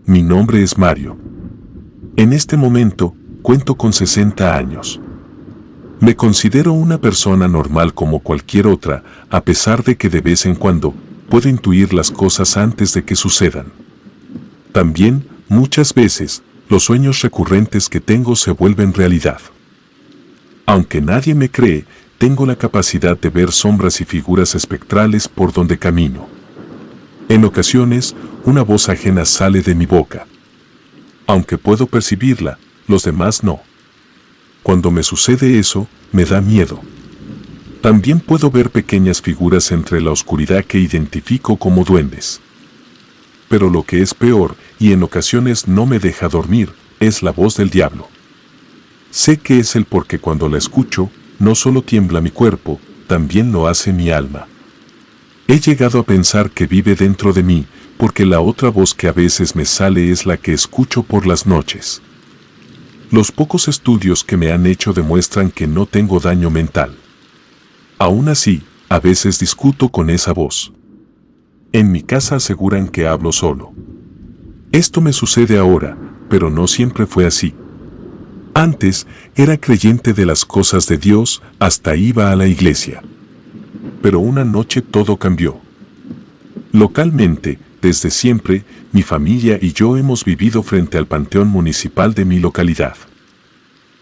mi nombre es Mario. En este momento, cuento con 60 años. Me considero una persona normal como cualquier otra, a pesar de que de vez en cuando puedo intuir las cosas antes de que sucedan. También, muchas veces, los sueños recurrentes que tengo se vuelven realidad. Aunque nadie me cree, tengo la capacidad de ver sombras y figuras espectrales por donde camino. En ocasiones, una voz ajena sale de mi boca. Aunque puedo percibirla, los demás no. Cuando me sucede eso, me da miedo. También puedo ver pequeñas figuras entre la oscuridad que identifico como duendes. Pero lo que es peor, y en ocasiones no me deja dormir, es la voz del diablo. Sé que es él porque cuando la escucho, no solo tiembla mi cuerpo, también lo hace mi alma. He llegado a pensar que vive dentro de mí, porque la otra voz que a veces me sale es la que escucho por las noches. Los pocos estudios que me han hecho demuestran que no tengo daño mental. Aún así, a veces discuto con esa voz. En mi casa aseguran que hablo solo. Esto me sucede ahora, pero no siempre fue así. Antes, era creyente de las cosas de Dios, hasta iba a la iglesia. Pero una noche todo cambió. Localmente, desde siempre, mi familia y yo hemos vivido frente al panteón municipal de mi localidad.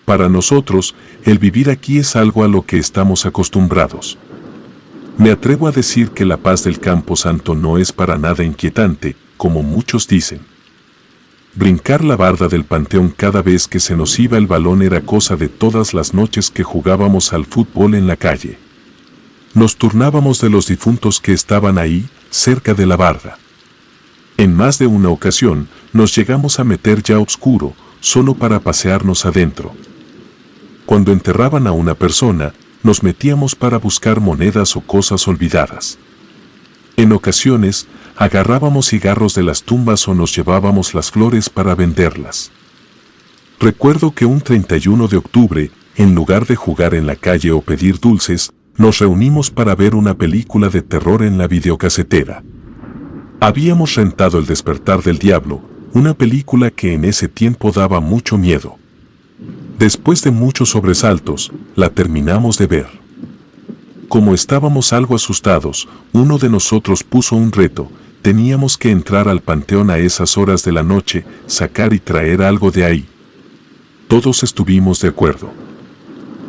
Para nosotros, el vivir aquí es algo a lo que estamos acostumbrados. Me atrevo a decir que la paz del Campo Santo no es para nada inquietante, como muchos dicen. Brincar la barda del panteón cada vez que se nos iba el balón era cosa de todas las noches que jugábamos al fútbol en la calle. Nos turnábamos de los difuntos que estaban ahí, cerca de la barda. En más de una ocasión, nos llegamos a meter ya oscuro, solo para pasearnos adentro. Cuando enterraban a una persona, nos metíamos para buscar monedas o cosas olvidadas. En ocasiones, agarrábamos cigarros de las tumbas o nos llevábamos las flores para venderlas. Recuerdo que un 31 de octubre, en lugar de jugar en la calle o pedir dulces, nos reunimos para ver una película de terror en la videocasetera. Habíamos rentado El despertar del diablo, una película que en ese tiempo daba mucho miedo. Después de muchos sobresaltos, la terminamos de ver. Como estábamos algo asustados, uno de nosotros puso un reto: teníamos que entrar al panteón a esas horas de la noche, sacar y traer algo de ahí. Todos estuvimos de acuerdo.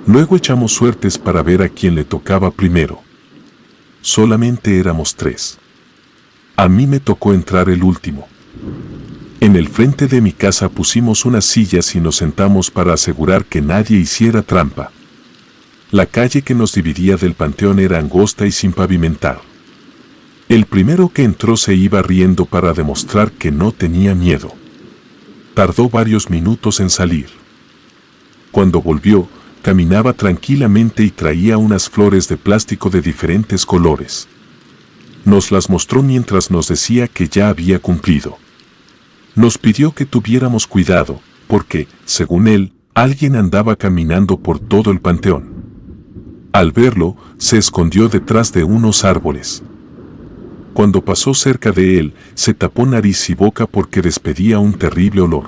Luego echamos suertes para ver a quién le tocaba primero. Solamente éramos 3. A mí me tocó entrar el último. En el frente de mi casa pusimos unas sillas y nos sentamos para asegurar que nadie hiciera trampa. La calle que nos dividía del panteón era angosta y sin pavimentar. El primero que entró se iba riendo para demostrar que no tenía miedo. Tardó varios minutos en salir. Cuando volvió, caminaba tranquilamente y traía unas flores de plástico de diferentes colores. Nos las mostró mientras nos decía que ya había cumplido. Nos pidió que tuviéramos cuidado, porque, según él, alguien andaba caminando por todo el panteón. Al verlo, se escondió detrás de unos árboles. Cuando pasó cerca de él, se tapó nariz y boca porque despedía un terrible olor.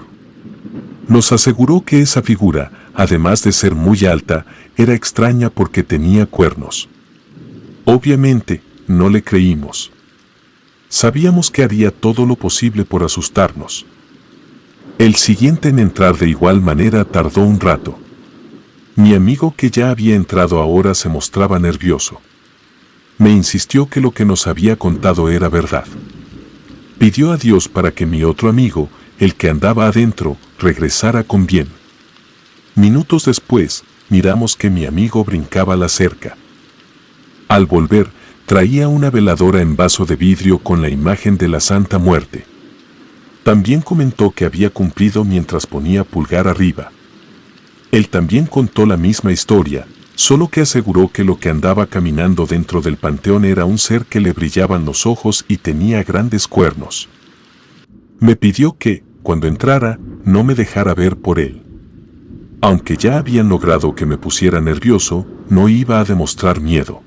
Nos aseguró que esa figura, además de ser muy alta, era extraña porque tenía cuernos. Obviamente, no le creímos. Sabíamos que haría todo lo posible por asustarnos. El siguiente en entrar de igual manera tardó un rato. Mi amigo que ya había entrado ahora se mostraba nervioso. Me insistió que lo que nos había contado era verdad. Pidió a Dios para que mi otro amigo, el que andaba adentro, regresara con bien. Minutos después, miramos que mi amigo brincaba la cerca. Al volver, traía una veladora en vaso de vidrio con la imagen de la Santa Muerte. También comentó que había cumplido mientras ponía pulgar arriba. Él también contó la misma historia, solo que aseguró que lo que andaba caminando dentro del panteón era un ser que le brillaban los ojos y tenía grandes cuernos. Me pidió que, cuando entrara, no me dejara ver por él. Aunque ya habían logrado que me pusiera nervioso, no iba a demostrar miedo.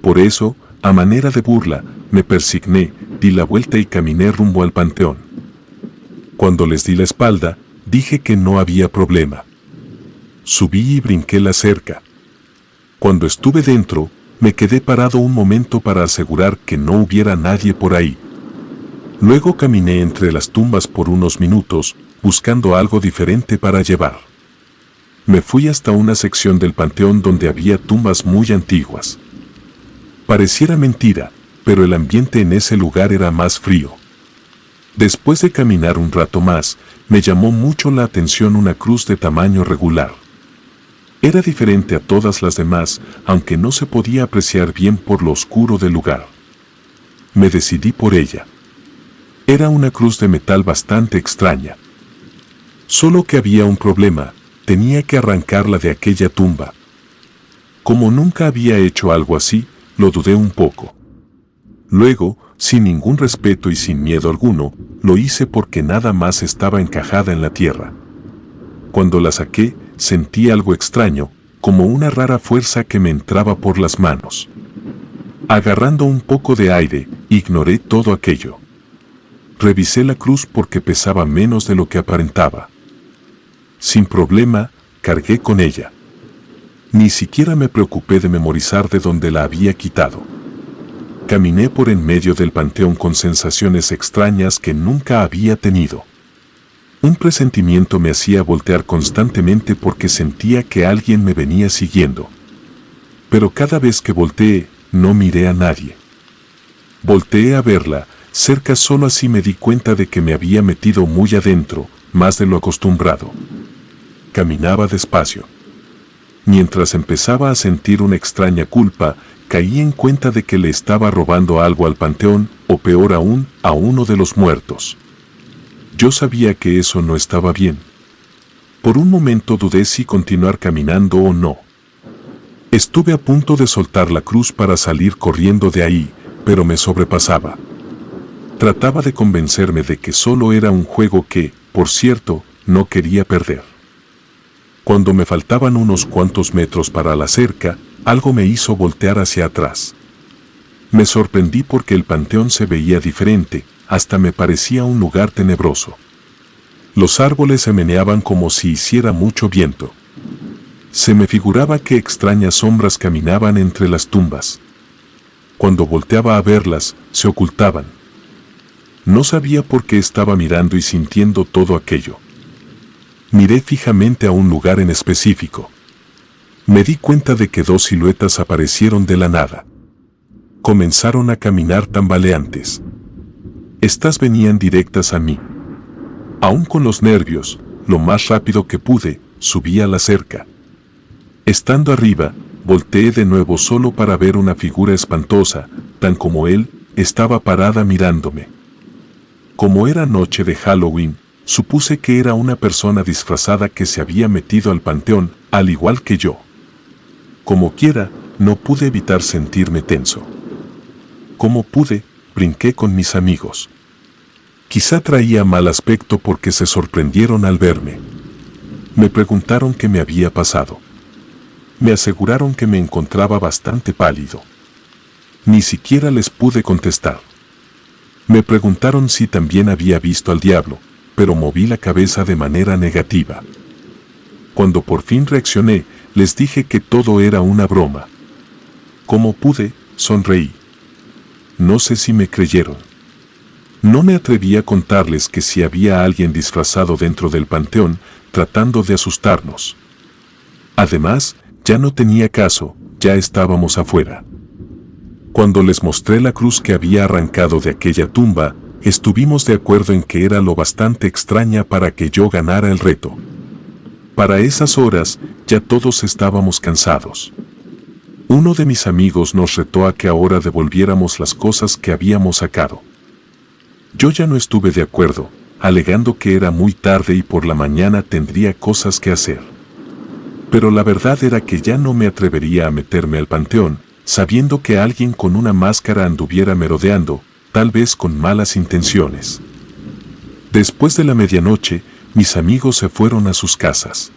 Por eso, a manera de burla, me persigné, di la vuelta y caminé rumbo al panteón. Cuando les di la espalda, dije que no había problema. Subí y brinqué la cerca. Cuando estuve dentro, me quedé parado un momento para asegurar que no hubiera nadie por ahí. Luego caminé entre las tumbas por unos minutos, buscando algo diferente para llevar. Me fui hasta una sección del panteón donde había tumbas muy antiguas. Pareciera mentira, pero el ambiente en ese lugar era más frío. Después de caminar un rato más, me llamó mucho la atención una cruz de tamaño regular. Era diferente a todas las demás, aunque no se podía apreciar bien por lo oscuro del lugar. Me decidí por ella. Era una cruz de metal bastante extraña. Solo que había un problema, tenía que arrancarla de aquella tumba. Como nunca había hecho algo así, lo dudé un poco. Luego, sin ningún respeto y sin miedo alguno, lo hice porque nada más estaba encajada en la tierra. Cuando la saqué, sentí algo extraño, como una rara fuerza que me entraba por las manos. Agarrando un poco de aire, ignoré todo aquello. Revisé la cruz porque pesaba menos de lo que aparentaba. Sin problema, cargué con ella. Ni siquiera me preocupé de memorizar de dónde la había quitado. Caminé por en medio del panteón con sensaciones extrañas que nunca había tenido. Un presentimiento me hacía voltear constantemente porque sentía que alguien me venía siguiendo. Pero cada vez que volteé, no miré a nadie. Volteé a verla, cerca solo así me di cuenta de que me había metido muy adentro, más de lo acostumbrado. Caminaba despacio. Mientras empezaba a sentir una extraña culpa, caí en cuenta de que le estaba robando algo al panteón, o peor aún, a uno de los muertos. Yo sabía que eso no estaba bien. Por un momento dudé si continuar caminando o no. Estuve a punto de soltar la cruz para salir corriendo de ahí, pero me sobrepasaba. Trataba de convencerme de que solo era un juego que, por cierto, no quería perder. Cuando me faltaban unos cuantos metros para la cerca, algo me hizo voltear hacia atrás. Me sorprendí porque el panteón se veía diferente, hasta me parecía un lugar tenebroso. Los árboles se meneaban como si hiciera mucho viento. Se me figuraba que extrañas sombras caminaban entre las tumbas. Cuando volteaba a verlas, se ocultaban. No sabía por qué estaba mirando y sintiendo todo aquello. Miré fijamente a un lugar en específico. Me di cuenta de que dos siluetas aparecieron de la nada. Comenzaron a caminar tambaleantes. Estas venían directas a mí. Aún con los nervios, lo más rápido que pude, subí a la cerca. Estando arriba, volteé de nuevo solo para ver una figura espantosa, tan como él, estaba parada mirándome. Como era noche de Halloween, supuse que era una persona disfrazada que se había metido al panteón, al igual que yo. Como quiera, no pude evitar sentirme tenso. Como pude, brinqué con mis amigos. Quizá traía mal aspecto porque se sorprendieron al verme. Me preguntaron qué me había pasado. Me aseguraron que me encontraba bastante pálido. Ni siquiera les pude contestar. Me preguntaron si también había visto al diablo, pero moví la cabeza de manera negativa. Cuando por fin reaccioné, les dije que todo era una broma. Como pude, sonreí. No sé si me creyeron. No me atreví a contarles que si había alguien disfrazado dentro del panteón, tratando de asustarnos. Además, ya no tenía caso, ya estábamos afuera. Cuando les mostré la cruz que había arrancado de aquella tumba, estuvimos de acuerdo en que era lo bastante extraña para que yo ganara el reto. Para esas horas, ya todos estábamos cansados. Uno de mis amigos nos retó a que ahora devolviéramos las cosas que habíamos sacado. Yo ya no estuve de acuerdo, alegando que era muy tarde y por la mañana tendría cosas que hacer. Pero la verdad era que ya no me atrevería a meterme al panteón, sabiendo que alguien con una máscara anduviera merodeando, tal vez con malas intenciones. Después de la medianoche, mis amigos se fueron a sus casas.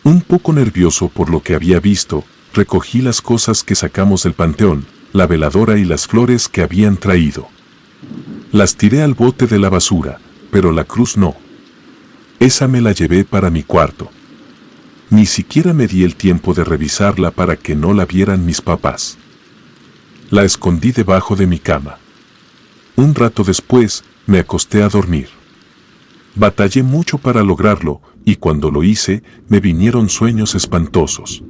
Un poco nervioso por lo que había visto, recogí las cosas que sacamos del panteón, la veladora y las flores que habían traído. Las tiré al bote de la basura, pero la cruz no. Esa me la llevé para mi cuarto. Ni siquiera me di el tiempo de revisarla para que no la vieran mis papás. La escondí debajo de mi cama. Un rato después, me acosté a dormir. Batallé mucho para lograrlo, y cuando lo hice, me vinieron sueños espantosos.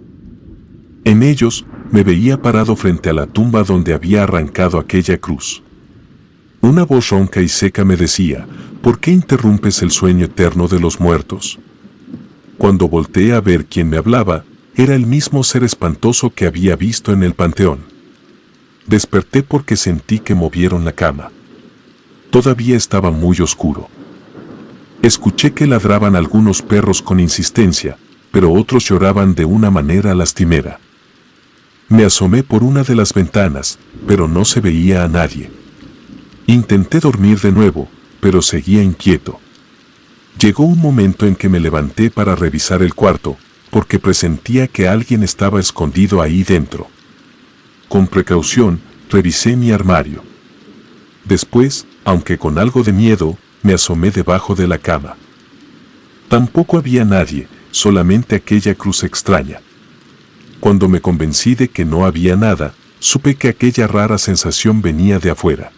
En ellos, me veía parado frente a la tumba donde había arrancado aquella cruz. Una voz ronca y seca me decía, ¿por qué interrumpes el sueño eterno de los muertos? Cuando volteé a ver quién me hablaba, era el mismo ser espantoso que había visto en el panteón. Desperté porque sentí que movieron la cama. Todavía estaba muy oscuro. Escuché que ladraban algunos perros con insistencia, pero otros lloraban de una manera lastimera. Me asomé por una de las ventanas, pero no se veía a nadie. Intenté dormir de nuevo, pero seguía inquieto. Llegó un momento en que me levanté para revisar el cuarto, porque presentía que alguien estaba escondido ahí dentro. Con precaución, revisé mi armario. Después, aunque con algo de miedo, me asomé debajo de la cama. Tampoco había nadie, solamente aquella cruz extraña. Cuando me convencí de que no había nada, supe que aquella rara sensación venía de afuera.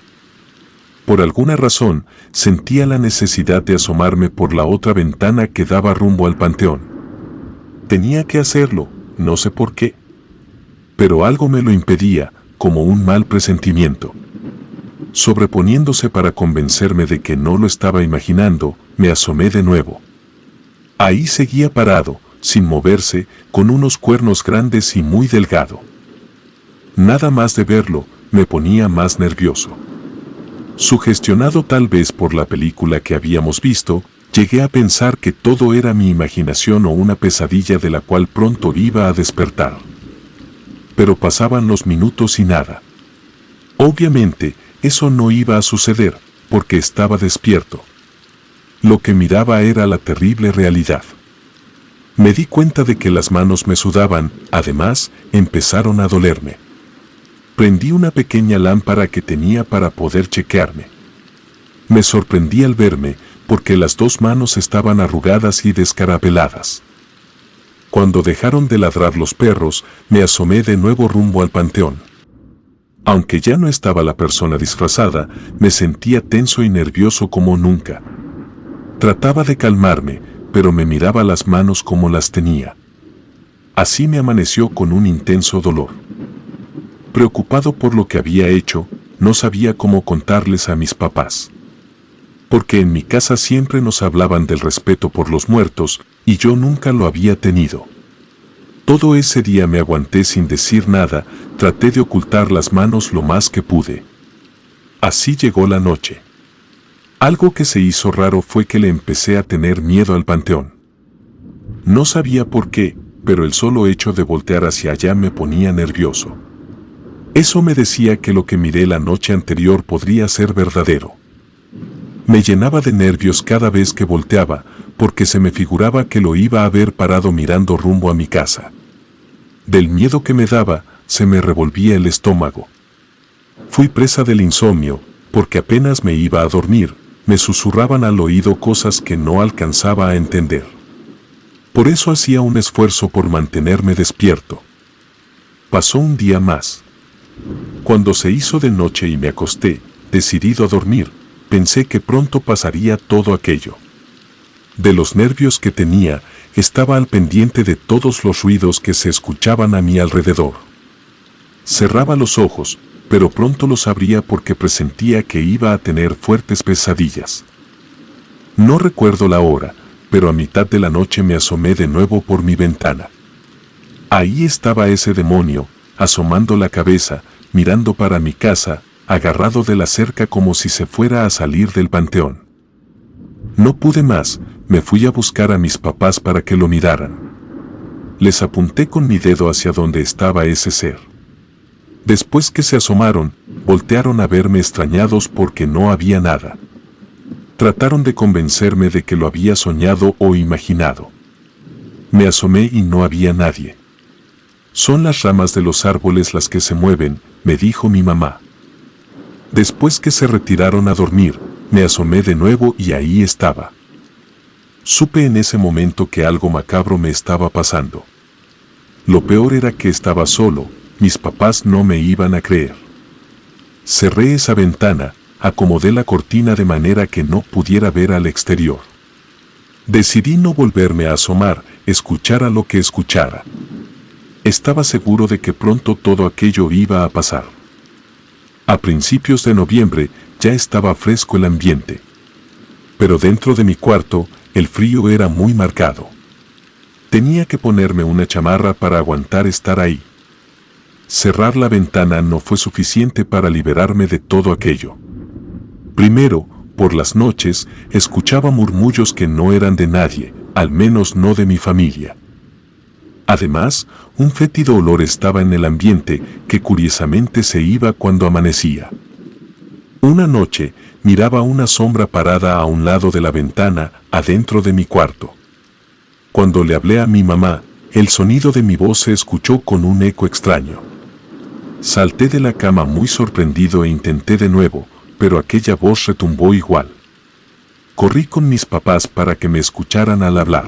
Por alguna razón, sentía la necesidad de asomarme por la otra ventana que daba rumbo al panteón. Tenía que hacerlo, no sé por qué. Pero algo me lo impedía, como un mal presentimiento. Sobreponiéndose para convencerme de que no lo estaba imaginando, me asomé de nuevo. Ahí seguía parado, sin moverse, con unos cuernos grandes y muy delgado. Nada más de verlo, me ponía más nervioso. Sugestionado tal vez por la película que habíamos visto, llegué a pensar que todo era mi imaginación o una pesadilla de la cual pronto iba a despertar. Pero pasaban los minutos y nada. Obviamente, eso no iba a suceder, porque estaba despierto. Lo que miraba era la terrible realidad. Me di cuenta de que las manos me sudaban, además, empezaron a dolerme. Prendí una pequeña lámpara que tenía para poder chequearme. Me sorprendí al verme, porque las dos manos estaban arrugadas y descarapeladas. Cuando dejaron de ladrar los perros, me asomé de nuevo rumbo al panteón. Aunque ya no estaba la persona disfrazada, me sentía tenso y nervioso como nunca. Trataba de calmarme, pero me miraba las manos como las tenía. Así me amaneció con un intenso dolor. Preocupado por lo que había hecho, no sabía cómo contarles a mis papás. Porque en mi casa siempre nos hablaban del respeto por los muertos, y yo nunca lo había tenido. Todo ese día me aguanté sin decir nada, traté de ocultar las manos lo más que pude. Así llegó la noche. Algo que se hizo raro fue que le empecé a tener miedo al panteón. No sabía por qué, pero el solo hecho de voltear hacia allá me ponía nervioso. Eso me decía que lo que miré la noche anterior podría ser verdadero. Me llenaba de nervios cada vez que volteaba, porque se me figuraba que lo iba a ver parado mirando rumbo a mi casa. Del miedo que me daba, se me revolvía el estómago. Fui presa del insomnio, porque apenas me iba a dormir, me susurraban al oído cosas que no alcanzaba a entender. Por eso hacía un esfuerzo por mantenerme despierto. Pasó un día más. Cuando se hizo de noche y me acosté, decidido a dormir, pensé que pronto pasaría todo aquello. De los nervios que tenía, estaba al pendiente de todos los ruidos que se escuchaban a mi alrededor. Cerraba los ojos, pero pronto los abría porque presentía que iba a tener fuertes pesadillas. No recuerdo la hora, pero a mitad de la noche me asomé de nuevo por mi ventana. Ahí estaba ese demonio, asomando la cabeza, mirando para mi casa, agarrado de la cerca como si se fuera a salir del panteón. No pude más, me fui a buscar a mis papás para que lo miraran. Les apunté con mi dedo hacia donde estaba ese ser. Después que se asomaron, voltearon a verme extrañados porque no había nada. Trataron de convencerme de que lo había soñado o imaginado. Me asomé y no había nadie. Son las ramas de los árboles las que se mueven, me dijo mi mamá. Después que se retiraron a dormir, Me asomé de nuevo y ahí estaba. Supe en ese momento que algo macabro me estaba pasando. Lo peor era que estaba solo, mis papás no me iban a creer. Cerré esa ventana, acomodé la cortina de manera que no pudiera ver al exterior. Decidí no volverme a asomar, escuchara lo que escuchara. Estaba seguro de que pronto todo aquello iba a pasar. A principios de noviembre ya estaba fresco el ambiente. Pero dentro de mi cuarto, el frío era muy marcado. Tenía que ponerme una chamarra para aguantar estar ahí. Cerrar la ventana no fue suficiente para liberarme de todo aquello. Primero, por las noches, escuchaba murmullos que no eran de nadie, al menos no de mi familia. Además, un fétido olor estaba en el ambiente que curiosamente se iba cuando amanecía. Una noche, miraba una sombra parada a un lado de la ventana, adentro de mi cuarto. Cuando le hablé a mi mamá, el sonido de mi voz se escuchó con un eco extraño. Salté de la cama muy sorprendido e intenté de nuevo, pero aquella voz retumbó igual. Corrí con mis papás para que me escucharan al hablar.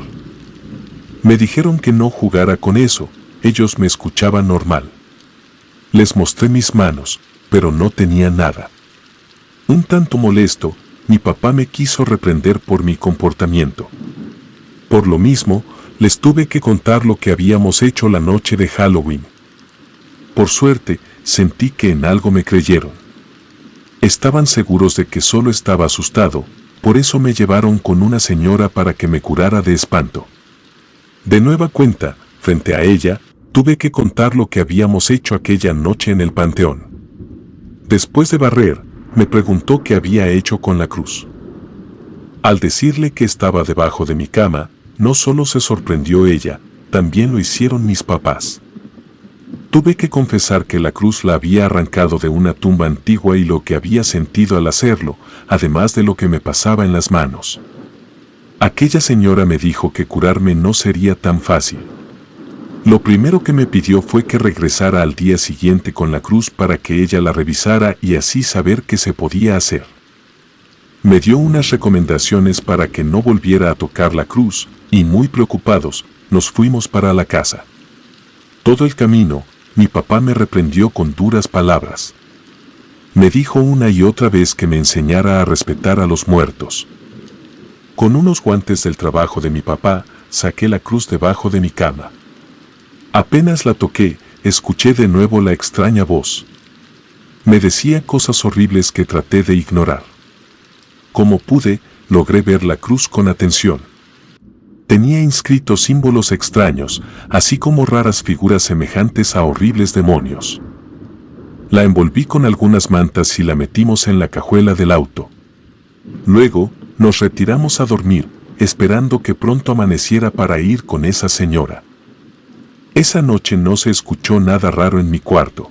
Me dijeron que no jugara con eso, ellos me escuchaban normal. Les mostré mis manos, pero no tenía nada. Un tanto molesto, mi papá me quiso reprender por mi comportamiento. Por lo mismo, les tuve que contar lo que habíamos hecho la noche de Halloween. Por suerte, sentí que en algo me creyeron. Estaban seguros de que solo estaba asustado, por eso me llevaron con una señora para que me curara de espanto. De nueva cuenta, frente a ella, tuve que contar lo que habíamos hecho aquella noche en el panteón. Después de barrer, me preguntó qué había hecho con la cruz. Al decirle que estaba debajo de mi cama, no solo se sorprendió ella, también lo hicieron mis papás. Tuve que confesar que la cruz la había arrancado de una tumba antigua y lo que había sentido al hacerlo, además de lo que me pasaba en las manos. Aquella señora me dijo que curarme no sería tan fácil. Lo primero que me pidió fue que regresara al día siguiente con la cruz para que ella la revisara y así saber qué se podía hacer. Me dio unas recomendaciones para que no volviera a tocar la cruz, y muy preocupados, nos fuimos para la casa. Todo el camino, mi papá me reprendió con duras palabras. Me dijo una y otra vez que me enseñara a respetar a los muertos. Con unos guantes del trabajo de mi papá, saqué la cruz debajo de mi cama. Apenas la toqué, escuché de nuevo la extraña voz. Me decía cosas horribles que traté de ignorar. Como pude, logré ver la cruz con atención. Tenía inscritos símbolos extraños, así como raras figuras semejantes a horribles demonios. La envolví con algunas mantas y la metimos en la cajuela del auto. Luego, nos retiramos a dormir, esperando que pronto amaneciera para ir con esa señora. Esa noche no se escuchó nada raro en mi cuarto.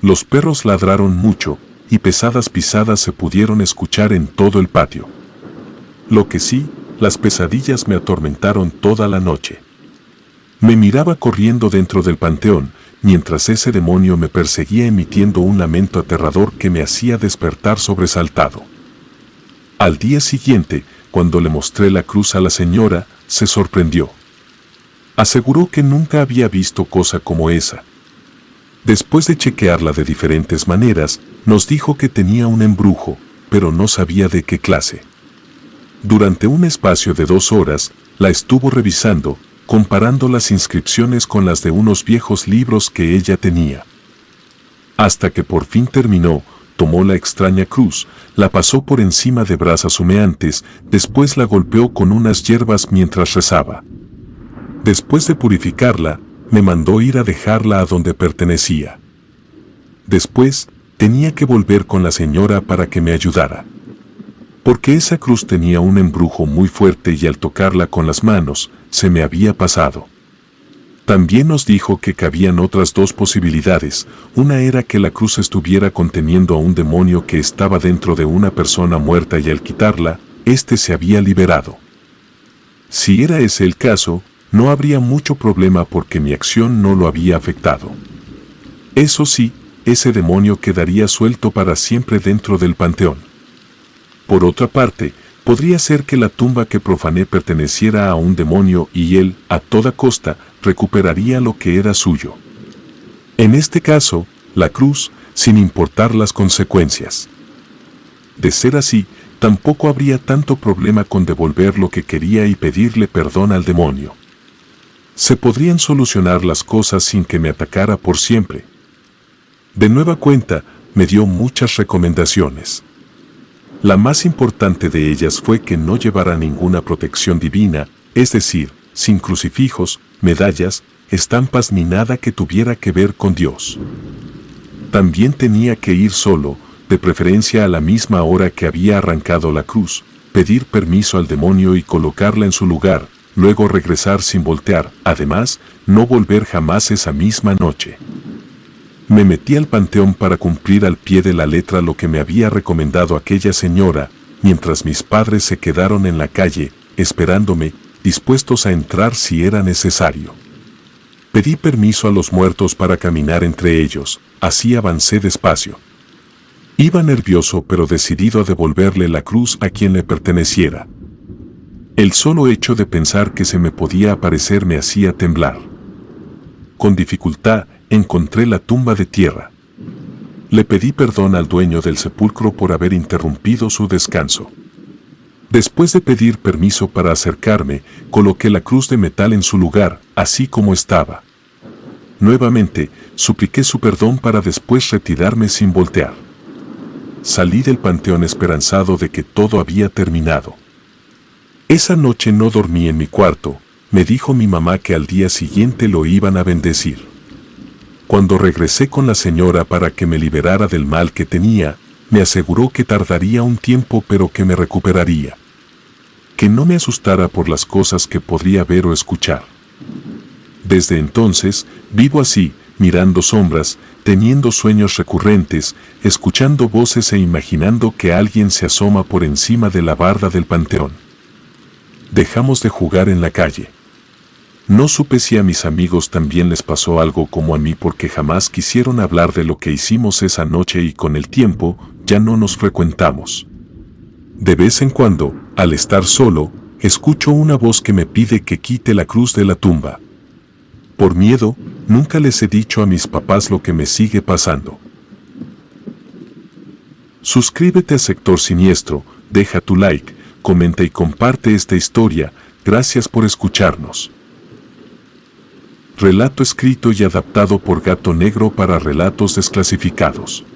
Los perros ladraron mucho, y pesadas pisadas se pudieron escuchar en todo el patio. Lo que sí, las pesadillas me atormentaron toda la noche. Me miraba corriendo dentro del panteón, mientras ese demonio me perseguía emitiendo un lamento aterrador que me hacía despertar sobresaltado. Al día siguiente, cuando le mostré la cruz a la señora, se sorprendió. Aseguró que nunca había visto cosa como esa. Después de chequearla de diferentes maneras, nos dijo que tenía un embrujo, pero no sabía de qué clase. Durante un espacio de 2 horas, la estuvo revisando, comparando las inscripciones con las de unos viejos libros que ella tenía. Hasta que por fin terminó, tomó la extraña cruz, la pasó por encima de brasas humeantes, después la golpeó con unas hierbas mientras rezaba. Después de purificarla, me mandó ir a dejarla a donde pertenecía. Después, tenía que volver con la señora para que me ayudara. Porque esa cruz tenía un embrujo muy fuerte y al tocarla con las manos, se me había pasado. También nos dijo que cabían otras 2 posibilidades, una era que la cruz estuviera conteniendo a un demonio que estaba dentro de una persona muerta y al quitarla, éste se había liberado. Si era ese el caso, no habría mucho problema porque mi acción no lo había afectado. Eso sí, ese demonio quedaría suelto para siempre dentro del panteón. Por otra parte, podría ser que la tumba que profané perteneciera a un demonio y él, a toda costa, recuperaría lo que era suyo. En este caso, la cruz, sin importar las consecuencias. De ser así, tampoco habría tanto problema con devolver lo que quería y pedirle perdón al demonio. Se podrían solucionar las cosas sin que me atacara por siempre. De nueva cuenta, me dio muchas recomendaciones. La más importante de ellas fue que no llevara ninguna protección divina, es decir, sin crucifijos, medallas, estampas ni nada que tuviera que ver con Dios. También tenía que ir solo, de preferencia a la misma hora que había arrancado la cruz, pedir permiso al demonio y colocarla en su lugar, luego regresar sin voltear, además, no volver jamás esa misma noche. Me metí al panteón para cumplir al pie de la letra lo que me había recomendado aquella señora, mientras mis padres se quedaron en la calle, esperándome, dispuestos a entrar si era necesario. Pedí permiso a los muertos para caminar entre ellos, así avancé despacio. Iba nervioso pero decidido a devolverle la cruz a quien le perteneciera. El solo hecho de pensar que se me podía aparecer me hacía temblar. Con dificultad, encontré la tumba de tierra. Le pedí perdón al dueño del sepulcro por haber interrumpido su descanso. Después de pedir permiso para acercarme, coloqué la cruz de metal en su lugar, así como estaba. Nuevamente, supliqué su perdón para después retirarme sin voltear. Salí del panteón esperanzado de que todo había terminado. Esa noche no dormí en mi cuarto, me dijo mi mamá que al día siguiente lo iban a bendecir. Cuando regresé con la señora para que me liberara del mal que tenía, me aseguró que tardaría un tiempo pero que me recuperaría. Que no me asustara por las cosas que podría ver o escuchar. Desde entonces, vivo así, mirando sombras, teniendo sueños recurrentes, escuchando voces e imaginando que alguien se asoma por encima de la barda del panteón. Dejamos de jugar en la calle. No supe si a mis amigos también les pasó algo como a mí porque jamás quisieron hablar de lo que hicimos esa noche y con el tiempo ya no nos frecuentamos. De vez en cuando, al estar solo, escucho una voz que me pide que quite la cruz de la tumba. Por miedo, nunca les he dicho a mis papás lo que me sigue pasando. Suscríbete a Sector Siniestro, deja tu like, comenta y comparte esta historia. Gracias por escucharnos. Relato escrito y adaptado por Gato Negro para Relatos Desclasificados.